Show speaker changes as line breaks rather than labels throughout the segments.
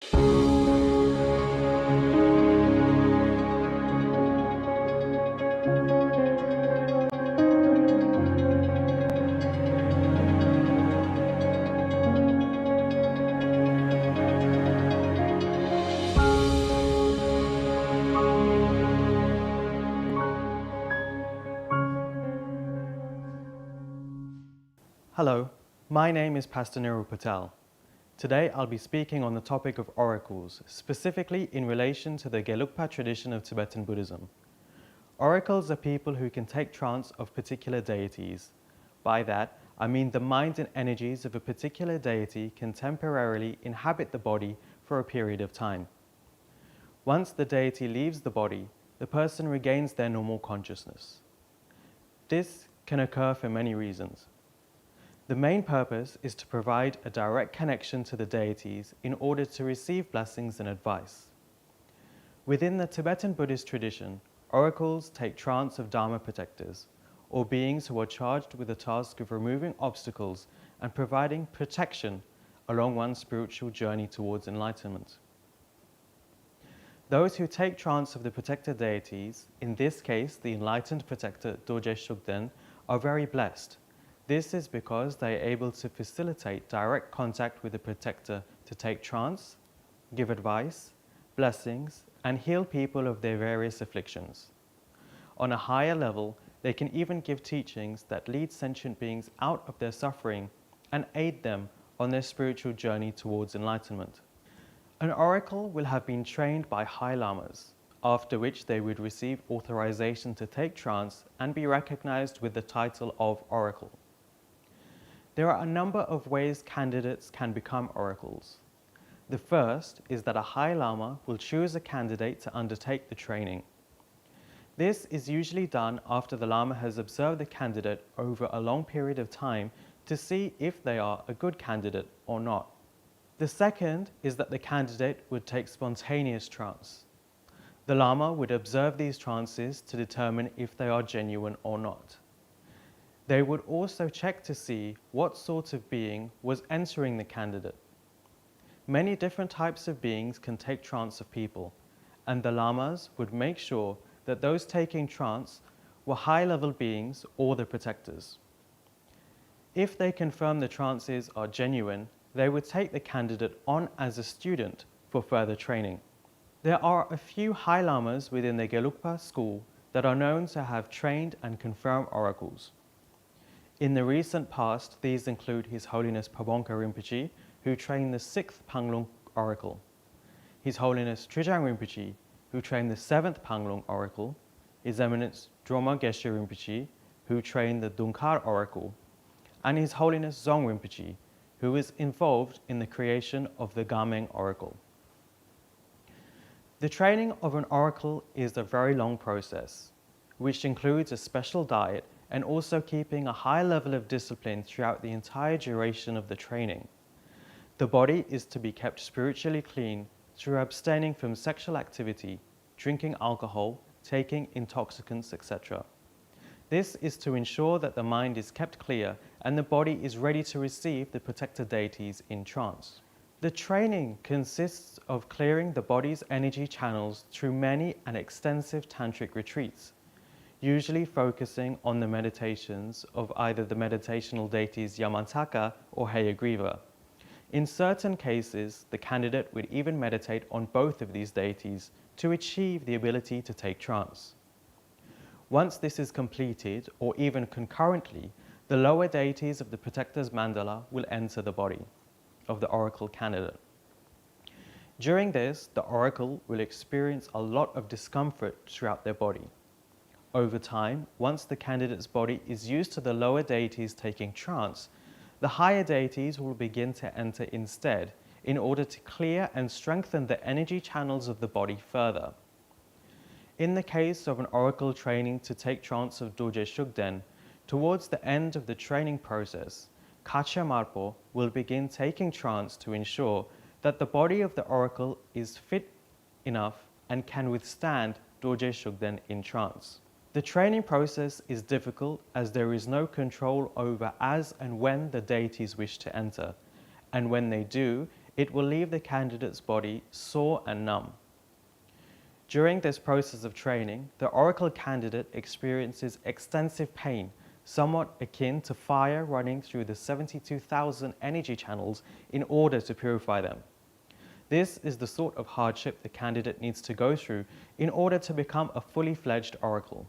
Hello, my name is Pastor Niru Patel. Today I'll be speaking on the topic of oracles, specifically in relation to the Gelugpa tradition of Tibetan Buddhism. Oracles are people who can take trance of particular deities. By that, I mean the mind and energies of a particular deity can temporarily inhabit the body for a period of time. Once the deity leaves the body, the person regains their normal consciousness. This can occur for many reasons. The main purpose is to provide a direct connection to the deities in order to receive blessings and advice. Within the Tibetan Buddhist tradition, oracles take trance of Dharma protectors, or beings who are charged with the task of removing obstacles and providing protection along one's spiritual journey towards enlightenment. Those who take trance of the protector deities, in this case the enlightened protector Dorje Shugden, are very blessed. This is because they are able to facilitate direct contact with the protector to take trance, give advice, blessings, and heal people of their various afflictions. On a higher level, they can even give teachings that lead sentient beings out of their suffering and aid them on their spiritual journey towards enlightenment. An oracle will have been trained by high lamas, after which they would receive authorization to take trance and be recognized with the title of oracle. There are a number of ways candidates can become oracles. The first is that a high lama will choose a candidate to undertake the training. This is usually done after the lama has observed the candidate over a long period of time to see if they are a good candidate or not. The second is that the candidate would take spontaneous trance. The lama would observe these trances to determine if they are genuine or not. They would also check to see what sort of being was entering the candidate. Many different types of beings can take trance of people, and the lamas would make sure that those taking trance were high-level beings or the protectors. If they confirm the trances are genuine, they would take the candidate on as a student for further training. There are a few high lamas within the Gelugpa school that are known to have trained and confirmed oracles. In the recent past, these include His Holiness Pabonka Rinpoche, who trained the 6th Panglung Oracle, His Holiness Trijang Rinpoche, who trained the 7th Panglung Oracle, His Eminence Droma Geshe Rinpoche, who trained the Dunkar Oracle, and His Holiness Dzong Rinpoche, who is involved in the creation of the Gameng Oracle. The training of an oracle is a very long process, which includes a special diet and also keeping a high level of discipline throughout the entire duration of the training. The body is to be kept spiritually clean through abstaining from sexual activity, drinking alcohol, taking intoxicants, etc. This is to ensure that the mind is kept clear and the body is ready to receive the protector deities in trance. The training consists of clearing the body's energy channels through many and extensive tantric retreats, usually focusing on the meditations of either the meditational deities Yamantaka or Hayagriva. In certain cases, the candidate would even meditate on both of these deities to achieve the ability to take trance. Once this is completed, or even concurrently, the lower deities of the protector's mandala will enter the body of the oracle candidate. During this, the oracle will experience a lot of discomfort throughout their body. Over time, once the candidate's body is used to the lower deities taking trance, the higher deities will begin to enter instead in order to clear and strengthen the energy channels of the body further. In the case of an oracle training to take trance of Dorje Shugden, towards the end of the training process, Kechara will begin taking trance to ensure that the body of the oracle is fit enough and can withstand Dorje Shugden in trance. The training process is difficult as there is no control over as and when the deities wish to enter, and when they do, it will leave the candidate's body sore and numb. During this process of training, the oracle candidate experiences extensive pain, somewhat akin to fire running through the 72,000 energy channels in order to purify them. This is the sort of hardship the candidate needs to go through in order to become a fully fledged oracle.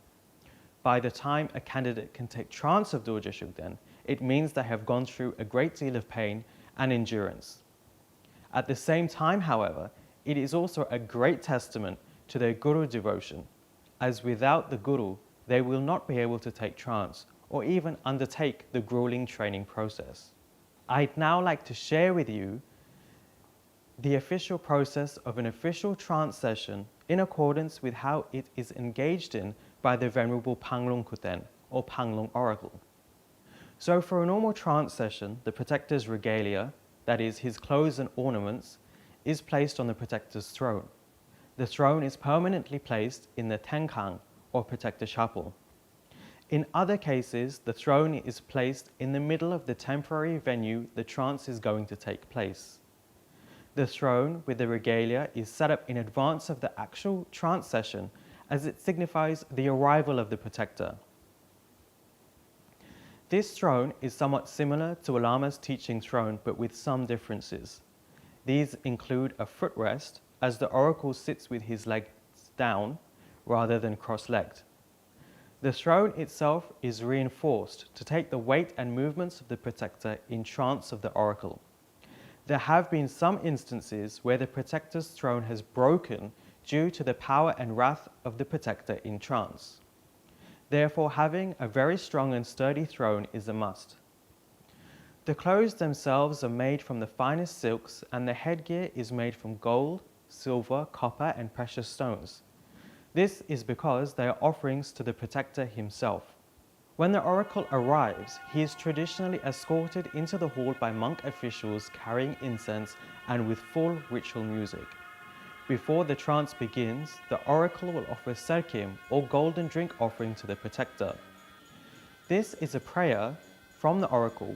By the time a candidate can take trance of Dorje Shugden, it means they have gone through a great deal of pain and endurance. At the same time, however, it is also a great testament to their guru devotion, as without the guru, they will not be able to take trance or even undertake the grueling training process. I'd now like to share with you the official process of an official trance session in accordance with how it is engaged in by the Venerable Panglong Kuten or Panglong Oracle. So for a normal trance session, the protector's regalia, that is his clothes and ornaments, is placed on the protector's throne. The throne is permanently placed in the Tenkang or protector chapel. In other cases, the throne is placed in the middle of the temporary venue the trance is going to take place. The throne with the regalia is set up in advance of the actual trance session as it signifies the arrival of the protector. This throne is somewhat similar to a lama's teaching throne, but with some differences. These include a footrest, as the oracle sits with his legs down rather than cross-legged. The throne itself is reinforced to take the weight and movements of the protector in trance of the oracle. There have been some instances where the protector's throne has broken due to the power and wrath of the protector in trance. Therefore, having a very strong and sturdy throne is a must. The clothes themselves are made from the finest silks, and the headgear is made from gold, silver, copper, and precious stones. This is because they are offerings to the protector himself. When the oracle arrives, he is traditionally escorted into the hall by monk officials carrying incense and with full ritual music. Before the trance begins, the oracle will offer serkim or golden drink offering to the protector. This is a prayer from the oracle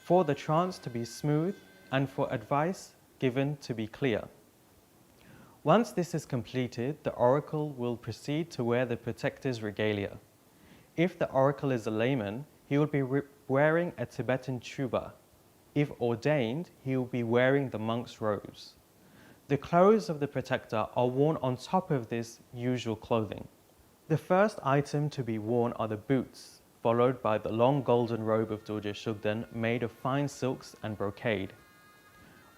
for the trance to be smooth and for advice given to be clear. Once this is completed, the oracle will proceed to wear the protector's regalia. If the oracle is a layman, he will be wearing a Tibetan chuba. If ordained, he will be wearing the monk's robes. The clothes of the protector are worn on top of this usual clothing. The first item to be worn are the boots, followed by the long golden robe of Dorje Shugden made of fine silks and brocade.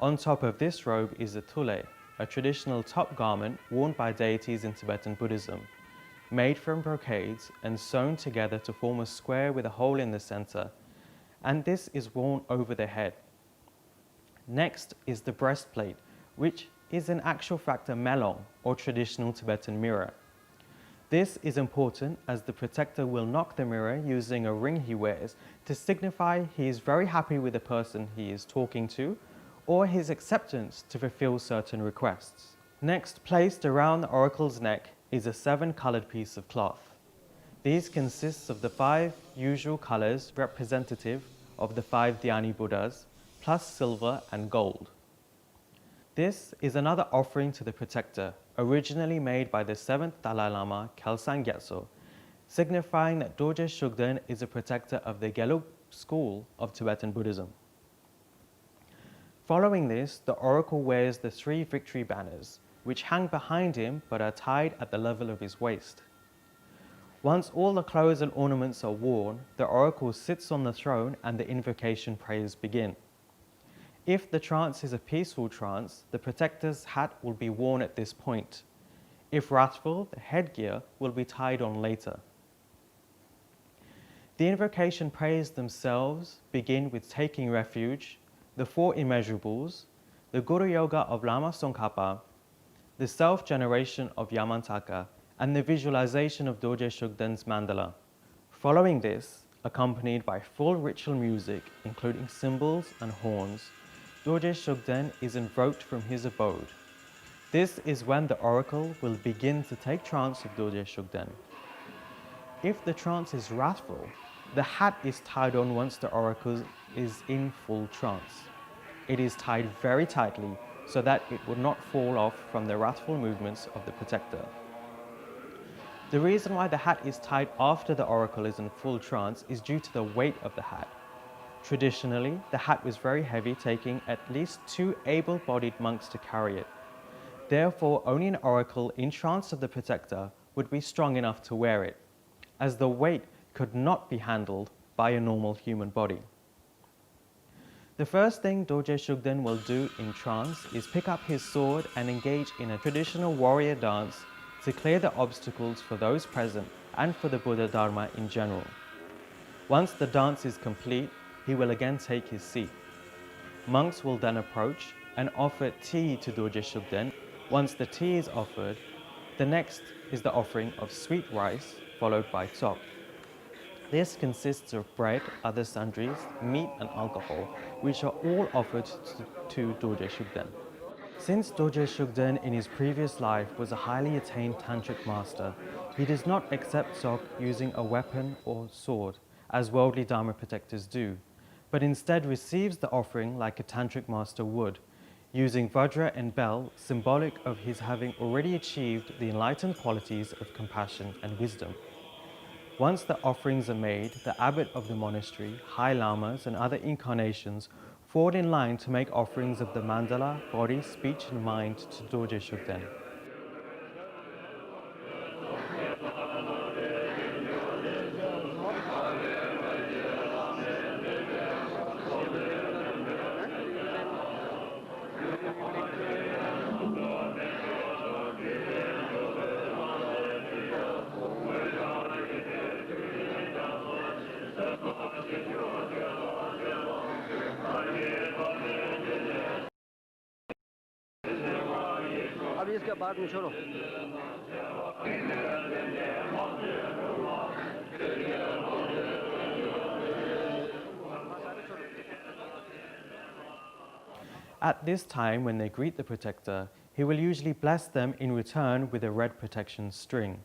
On top of this robe is a tule, a traditional top garment worn by deities in Tibetan Buddhism, made from brocades and sewn together to form a square with a hole in the center, and this is worn over the head. Next is the breastplate, which is in actual fact a melong, or traditional Tibetan mirror. This is important as the protector will knock the mirror using a ring he wears to signify he is very happy with the person he is talking to, or his acceptance to fulfill certain requests. Next, placed around the oracle's neck is a 7-colored piece of cloth. These consist of the 5 usual colors representative of the 5 Dhyani Buddhas, plus silver and gold. This is another offering to the protector, originally made by the 7th Dalai Lama, Kelsang Gyatso, signifying that Dorje Shugden is a protector of the Gelug school of Tibetan Buddhism. Following this, the oracle wears the 3 victory banners, which hang behind him but are tied at the level of his waist. Once all the clothes and ornaments are worn, the oracle sits on the throne and the invocation prayers begin. If the trance is a peaceful trance, the protector's hat will be worn at this point. If wrathful, the headgear will be tied on later. The invocation prayers themselves begin with taking refuge, the 4 immeasurables, the Guru Yoga of Lama Tsongkhapa, the self-generation of Yamantaka, and the visualization of Dorje Shugden's mandala. Following this, accompanied by full ritual music, including cymbals and horns, Dorje Shugden is invoked from his abode. This is when the oracle will begin to take trance of Dorje Shugden. If the trance is wrathful, the hat is tied on once the oracle is in full trance. It is tied very tightly so that it would not fall off from the wrathful movements of the protector. The reason why the hat is tied after the oracle is in full trance is due to the weight of the hat. Traditionally, the hat was very heavy, taking at least 2 able-bodied monks to carry it. Therefore, only an oracle in trance of the protector would be strong enough to wear it, as the weight could not be handled by a normal human body. The first thing Dorje Shugden will do in trance is pick up his sword and engage in a traditional warrior dance to clear the obstacles for those present and for the Buddha Dharma in general. Once the dance is complete, he will again take his seat. Monks will then approach and offer tea to Dorje Shugden. Once the tea is offered, the next is the offering of sweet rice, followed by tok. This consists of bread, other sundries, meat and alcohol, which are all offered to Dorje Shugden. Since Dorje Shugden in his previous life was a highly attained tantric master, he does not accept tok using a weapon or sword, as worldly Dharma protectors do, but instead receives the offering like a tantric master would, using vajra and bell, symbolic of his having already achieved the enlightened qualities of compassion and wisdom. Once the offerings are made, the abbot of the monastery, high lamas and other incarnations fall in line to make offerings of the mandala, body, speech and mind to Dorje Shugden.
अब इसके बाद में छोड़ो।
At this time, when they greet the protector, he will usually bless them in return with a red protection string.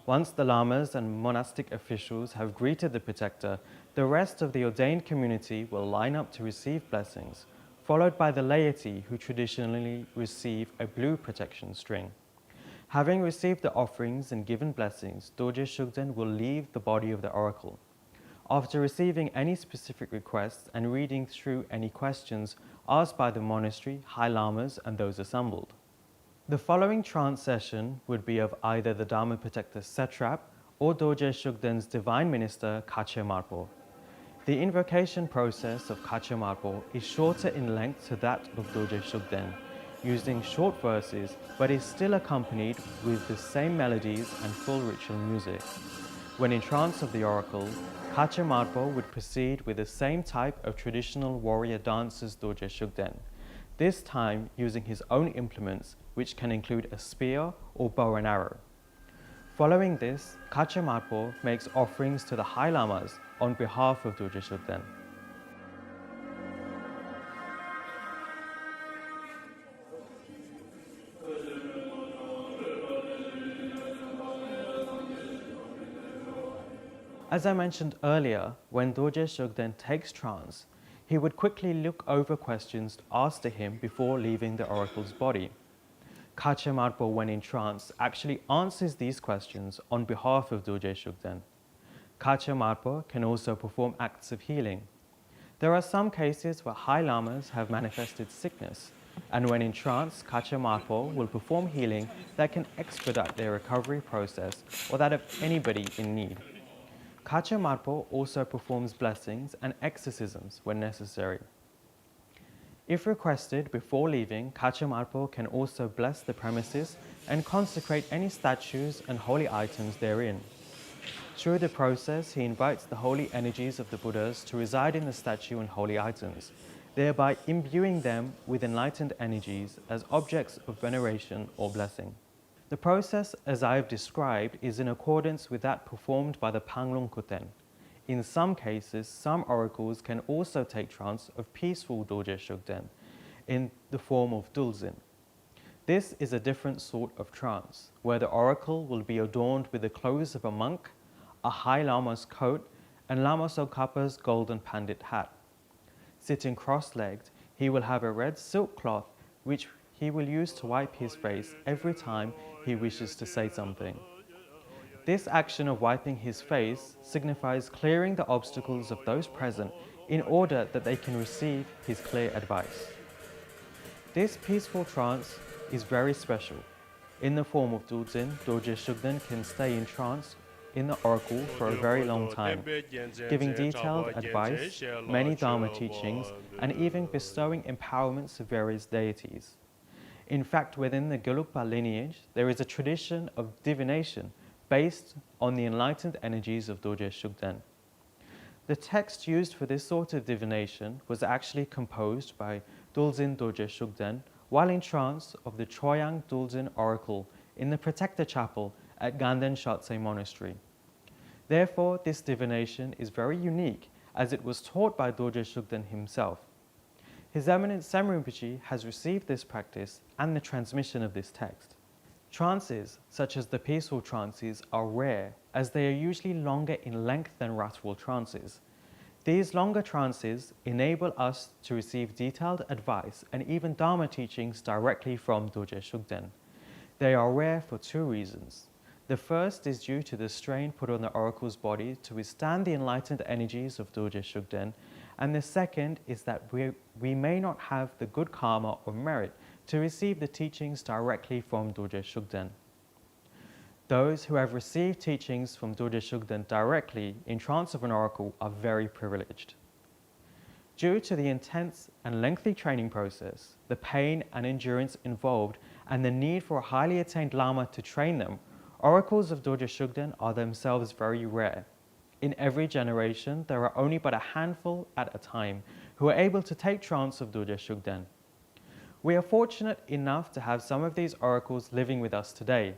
Once the lamas and monastic officials have greeted the protector, the rest of the ordained community will line up to receive blessings, followed by the laity who traditionally receive a blue protection string. Having received the offerings and given blessings, Dorje Shugden will leave the body of the oracle. After receiving any specific requests and reading through any questions asked by the monastery, high lamas and those assembled. The following trance session would be of either the Dharma protector Satrap or Dorje Shugden's divine minister Kechara Marpo. The invocation process of Kechara Marpo is shorter in length to that of Dorje Shugden, using short verses but is still accompanied with the same melodies and full ritual music. When in trance of the oracle, Kechara Marpo would proceed with the same type of traditional warrior dance as Dorje Shugden, this time using his own implements, which can include a spear or bow and arrow. Following this, Kechara Marpo makes offerings to the high lamas on behalf of Dorje Shugden. As I mentioned earlier, when Dorje Shugden takes trance, he would quickly look over questions asked to him before leaving the oracle's body. Kechara Marpo, when in trance, actually answers these questions on behalf of Dorje Shugden. Kechara Marpo can also perform acts of healing. There are some cases where high lamas have manifested sickness, and when in trance, Kechara Marpo will perform healing that can expedite their recovery process or that of anybody in need. Kechara Marpo also performs blessings and exorcisms when necessary. If requested before leaving, Kechara Marpo can also bless the premises and consecrate any statues and holy items therein. Through the process, he invites the holy energies of the Buddhas to reside in the statue and holy items, thereby imbuing them with enlightened energies as objects of veneration or blessing. The process, as I have described, is in accordance with that performed by the Panglong Kuten. In some cases, some oracles can also take trance of peaceful Dorje Shugden in the form of Dulzin. This is a different sort of trance, where the oracle will be adorned with the clothes of a monk, a high lama's coat, and Lama Tsongkhapa's golden pandit hat. Sitting cross-legged, He will have a red silk cloth which he will use to wipe his face every time he wishes to say something. This action of wiping his face signifies clearing the obstacles of those present in order that they can receive his clear advice. This peaceful trance is very special. In the form of Dorje, Dorje Shugden can stay in trance in the oracle for a very long time, giving detailed advice, many Dharma teachings, and even bestowing empowerments of various deities. In fact, within the Gelugpa lineage, there is a tradition of divination based on the enlightened energies of Dorje Shugden. The text used for this sort of divination was actually composed by Dulzin Dorje Shugden while in trance of the Choyang Dulzin oracle in the Protector Chapel at Ganden Shatse Monastery. Therefore, this divination is very unique as it was taught by Dorje Shugden himself. His Eminence Sem Rinpoche has received this practice and the transmission of this text. Trances, such as the peaceful trances, are rare as they are usually longer in length than wrathful trances. These longer trances enable us to receive detailed advice and even Dharma teachings directly from Dorje Shugden. They are rare for two reasons. The first is due to the strain put on the oracle's body to withstand the enlightened energies of Dorje Shugden, and the second is that we may not have the good karma or merit to receive the teachings directly from Dorje Shugden. Those who have received teachings from Dorje Shugden directly in trance of an oracle are very privileged. Due to the intense and lengthy training process, the pain and endurance involved, and the need for a highly attained Lama to train them, oracles of Dorje Shugden are themselves very rare. In every generation, there are only but a handful at a time who are able to take trance of Dorje Shugden. We are fortunate enough to have some of these oracles living with us today.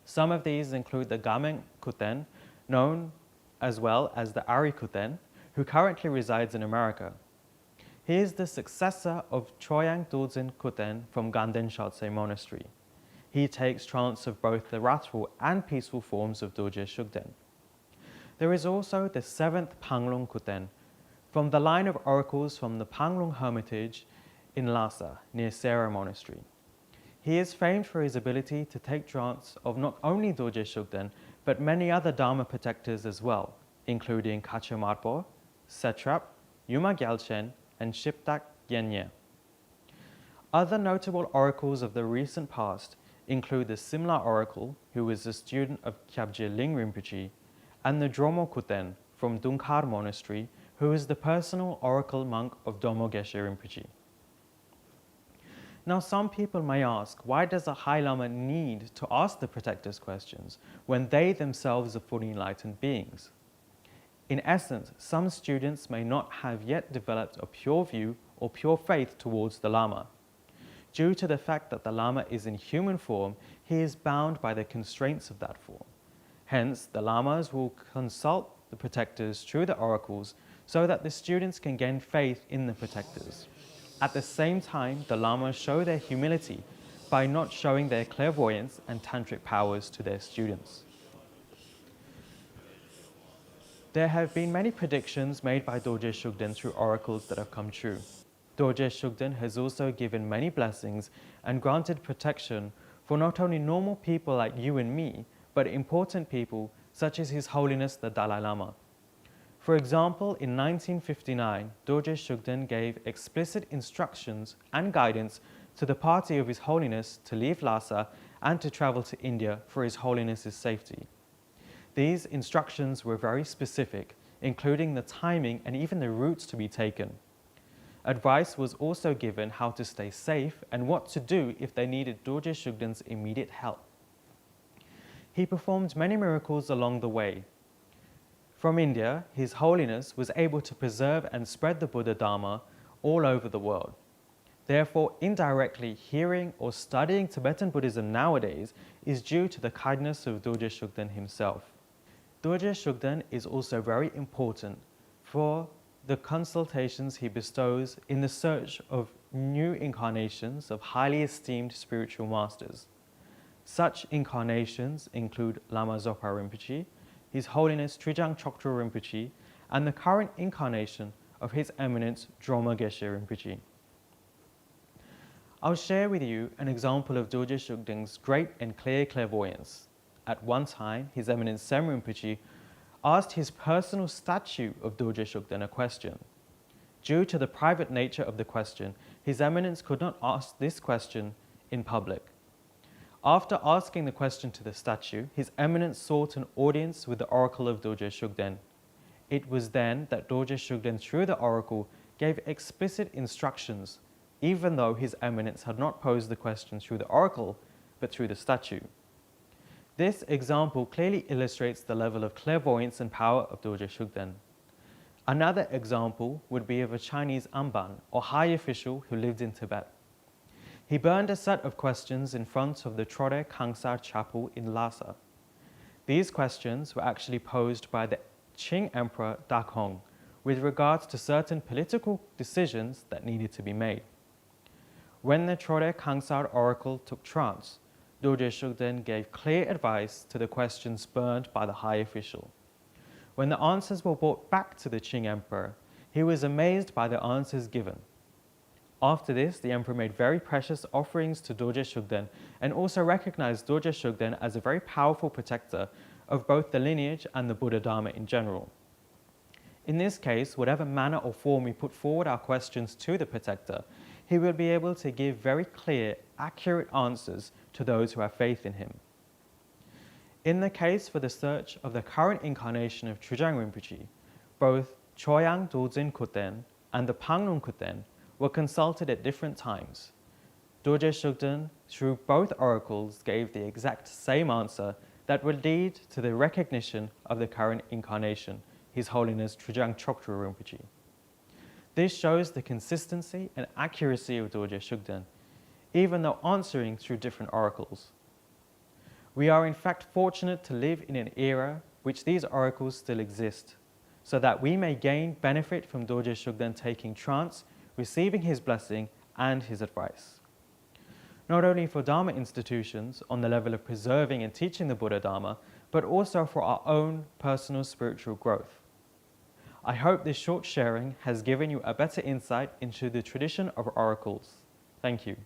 Some of these include the Gameng Kuten, known as well as the Ari Kuten, who currently resides in America. He is the successor of Choyang Dulzin Kuten from Ganden Shatse Monastery. He takes trance of both the wrathful and peaceful forms of Dorje Shugden. There is also the 7th Panglong Kuten, from the line of oracles from the Panglong Hermitage in Lhasa, near Sera Monastery. He is famed for his ability to take trance of not only Dorje Shugden, but many other Dharma protectors as well, including Kacha Marpo, Setrap, Yuma Gyalchen, and Shiptak Genye. Other notable oracles of the recent past include the Simla Oracle, who was a student of Kyabje Ling Rinpoche, and the Dromo Kuten from Dungkar Monastery, who is the personal oracle monk of Domo Geshe Rinpoche. Now, some people may ask, why does a High Lama need to ask the protectors questions when they themselves are fully enlightened beings? In essence, some students may not have yet developed a pure view or pure faith towards the Lama. Due to the fact that the Lama is in human form, he is bound by the constraints of that form. Hence, the Lamas will consult the protectors through the oracles so that the students can gain faith in the protectors. At the same time, the Lamas show their humility by not showing their clairvoyance and tantric powers to their students. There have been many predictions made by Dorje Shugden through oracles that have come true. Dorje Shugden has also given many blessings and granted protection for not only normal people like you and me, but important people such as His Holiness the Dalai Lama. For example, in 1959, Dorje Shugden gave explicit instructions and guidance to the party of His Holiness to leave Lhasa and to travel to India for His Holiness's safety. These instructions were very specific, including the timing and even the routes to be taken. Advice was also given how to stay safe and what to do if they needed Dorje Shugden's immediate help. He performed many miracles along the way. From India, His Holiness was able to preserve and spread the Buddha Dharma all over the world. Therefore, indirectly hearing or studying Tibetan Buddhism nowadays is due to the kindness of Dorje Shugden himself. Dorje Shugden is also very important for the consultations he bestows in the search of new incarnations of highly esteemed spiritual masters. Such incarnations include Lama Zopa Rinpoche, His Holiness Trijang Choktrul Rinpoche, and the current incarnation of His Eminence Droma Geshe Rinpoche. I'll share with you an example of Dorje Shugden's great and clear clairvoyance. At one time, His Eminence Sem Rinpoche asked his personal statue of Dorje Shugden a question. Due to the private nature of the question, His Eminence could not ask this question in public. After asking the question to the statue, His Eminence sought an audience with the oracle of Dorje Shugden. It was then that Dorje Shugden, through the oracle, gave explicit instructions, even though His Eminence had not posed the question through the oracle, but through the statue. This example clearly illustrates the level of clairvoyance and power of Dorje Shugden. Another example would be of a Chinese amban, or high official who lived in Tibet. He burned a set of questions in front of the Dorje Kangsar Chapel in Lhasa. These questions were actually posed by the Qing Emperor Dakong with regards to certain political decisions that needed to be made. When the Dorje Kangsar oracle took trance, Dorje Shugden gave clear advice to the questions burned by the high official. When the answers were brought back to the Qing Emperor, he was amazed by the answers given. After this, the emperor made very precious offerings to Dorje Shugden and also recognized Dorje Shugden as a very powerful protector of both the lineage and the Buddha Dharma in general. In this case, whatever manner or form we put forward our questions to the protector, he will be able to give very clear, accurate answers to those who have faith in him. In the case for the search of the current incarnation of Trudjang Rinpoche, both Choyang Dorjin Kuten and the Pangnung Kuten were consulted at different times. Dorje Shugden, through both oracles, gave the exact same answer that would lead to the recognition of the current incarnation, His Holiness Trudjang Choktrul Rinpoche. This shows the consistency and accuracy of Dorje Shugden, even though answering through different oracles. We are in fact fortunate to live in an era which these oracles still exist, so that we may gain benefit from Dorje Shugden taking trance, receiving his blessing and his advice. Not only for Dharma institutions on the level of preserving and teaching the Buddha Dharma, but also for our own personal spiritual growth. I hope this short sharing has given you a better insight into the tradition of oracles. Thank you.